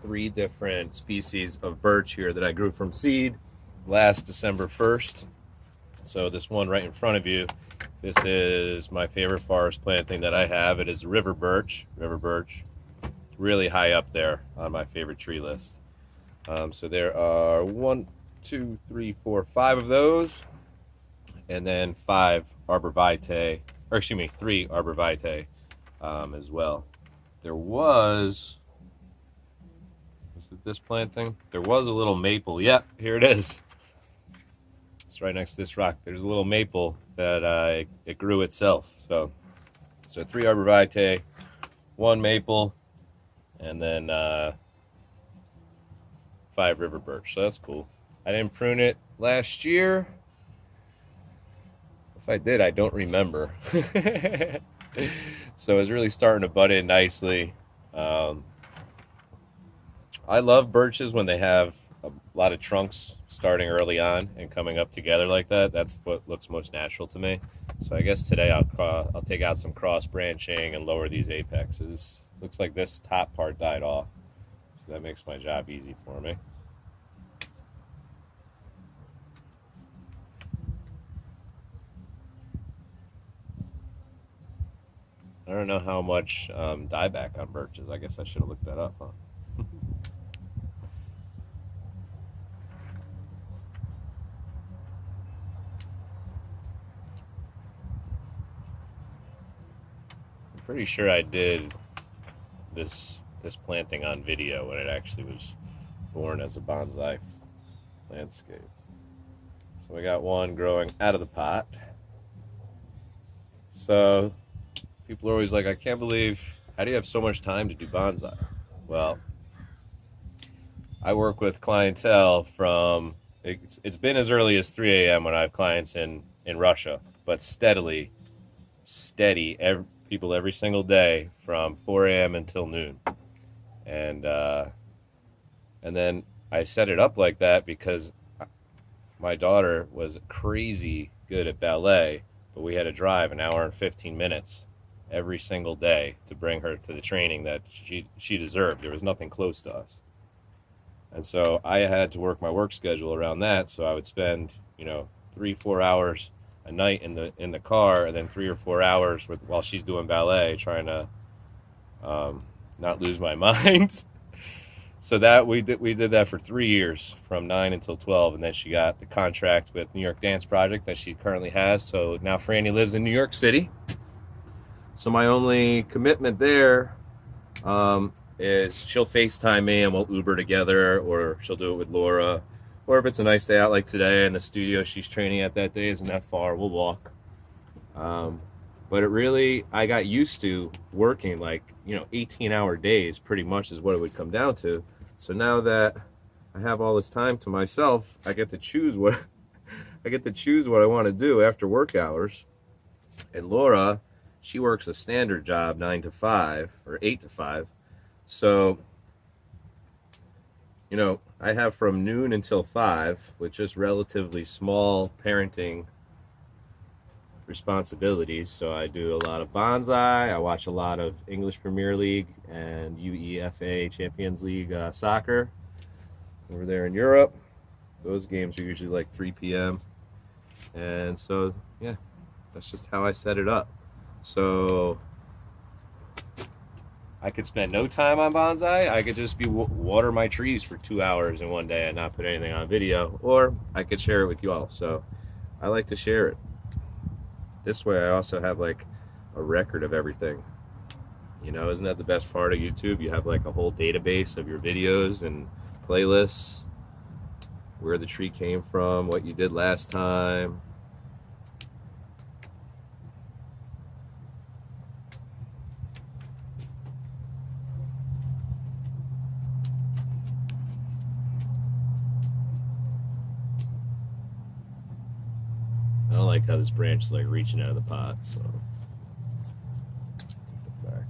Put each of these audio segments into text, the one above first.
3 different species of birch here that I grew from seed last December 1st. So this one right in front of you, this is my favorite forest planting that I have. It is river birch. River birch, really high up there on my favorite tree list. So there are 1, 2, 3, 4, 5 of those, and then 5 arborvitae, or excuse me, 3 arborvitae as well. There was it this planting? There was a little maple. Yep, here it is. It's right next to this rock. There's a little maple that it grew itself. So 3 arborvitae, 1 maple, and then 5 river birch. So that's cool. I didn't prune it last year. If I did, I don't remember. So it's really starting to bud in nicely. I love birches when they have a lot of trunks starting early on and coming up together like that. That's what looks most natural to me. So I guess today I'll take out some cross branching and lower these apexes. Looks like this top part died off, so that makes my job easy for me. I don't know how much dieback on birches. I guess I should have looked that up, huh? I'm pretty sure I did this planting on video when it actually was born as a bonsai landscape. So we got one growing out of the pot. So people are always like, I can't believe, how do you have so much time to do bonsai? Well, I work with clientele from, it's been as early as 3 a.m. when I have clients in Russia, but steady, people every single day from 4 a.m. until noon. And then I set it up like that because my daughter was crazy good at ballet, but we had to drive an hour and 15 minutes every single day to bring her to the training that she deserved. There was nothing close to us. And so I had to work my work schedule around that. So I would spend, 3-4 hours a night in the car, and then 3 or 4 hours while she's doing ballet, trying to not lose my mind. So that we did that for 3 years, from 9 until 12, and then she got the contract with New York Dance Project that she currently has. So now Franny lives in New York City. So my only commitment there is she'll FaceTime me and we'll Uber together, or she'll do it with Laura. Or if it's a nice day out like today and the studio she's training at that day isn't that far, we'll walk. But I got used to working 18-hour days pretty much is what it would come down to. So now that I have all this time to myself, I get to choose what I want to do after work hours. And Laura, she works a standard job, 9 to 5 or 8 to 5. So, I have from noon until 5 with just relatively small parenting responsibilities. So I do a lot of bonsai. I watch a lot of English Premier League and UEFA Champions League soccer over there in Europe. Those games are usually like 3 p.m. And so, yeah, that's just how I set it up. So I could spend no time on bonsai. I could just water my trees for 2 hours in one day and not put anything on video, or I could share it with you all. So I like to share it. This way I also have a record of everything. Isn't that the best part of YouTube? You have a whole database of your videos and playlists, where the tree came from, what you did last time. I don't like how this branch is reaching out of the pot, so take it back.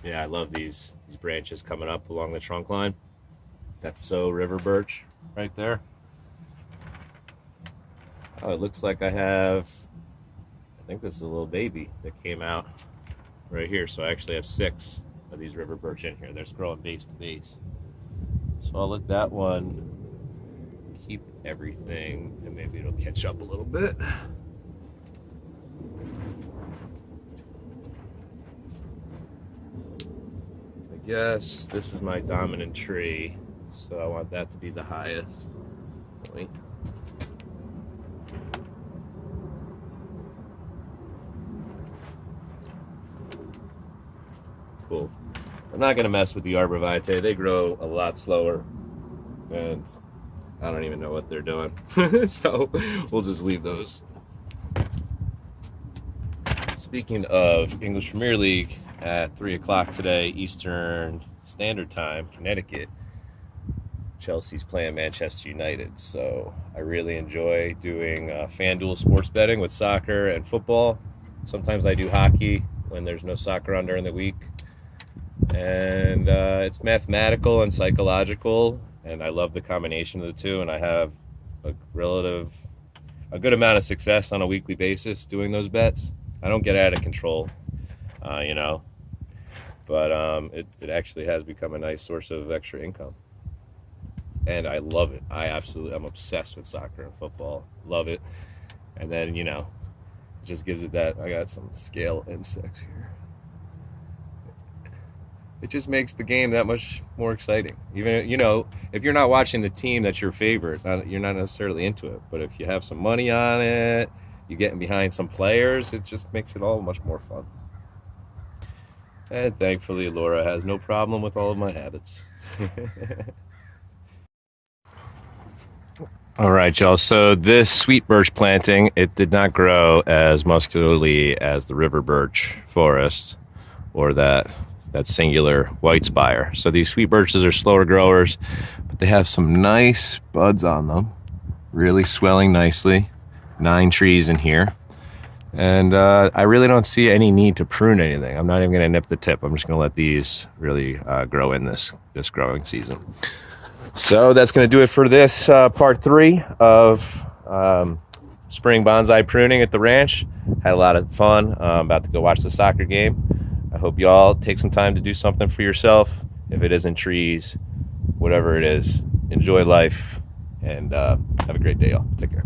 Yeah, I love these branches coming up along the trunk line. That's so river birch right there. Oh, it looks like I think this is a little baby that came out right here. So I actually have 6 of these river birch in here. They're growing base to base. So I'll let that one keep everything, and maybe it'll catch up a little bit. I guess this is my dominant tree, so I want that to be the highest point. Cool. I'm not going to mess with the arborvitae. They grow a lot slower, and I don't even know what they're doing. So we'll just leave those. Speaking of English Premier League, at 3 o'clock today, Eastern Standard Time, Connecticut, Chelsea's playing Manchester United. So I really enjoy doing FanDuel sports betting with soccer and football. Sometimes I do hockey when there's no soccer on during the week. And it's mathematical and psychological, and I love the combination of the two, and I have a good amount of success on a weekly basis doing those bets. I don't get out of control, but it actually has become a nice source of extra income, and I love it. I'm obsessed with soccer and football. Love it. And then, it just gives it that. I got some scale insects here. It just makes the game that much more exciting. Even, if you're not watching the team that's your favorite, you're not necessarily into it. But if you have some money on it, you're getting behind some players, it just makes it all much more fun. And thankfully, Laura has no problem with all of my habits. All right, y'all. So this sweet birch planting, it did not grow as muscularly as the river birch forest or that singular white spire. So these sweet birches are slower growers, but they have some nice buds on them, really swelling nicely. 9 trees in here. And I really don't see any need to prune anything. I'm not even going to nip the tip. I'm just going to let these really grow in this growing season. So that's going to do it for this part 3 of spring bonsai pruning at the ranch. Had a lot of fun. I'm about to go watch the soccer game. I hope y'all take some time to do something for yourself. If it isn't trees, whatever it is, enjoy life, and have a great day, y'all. Take care.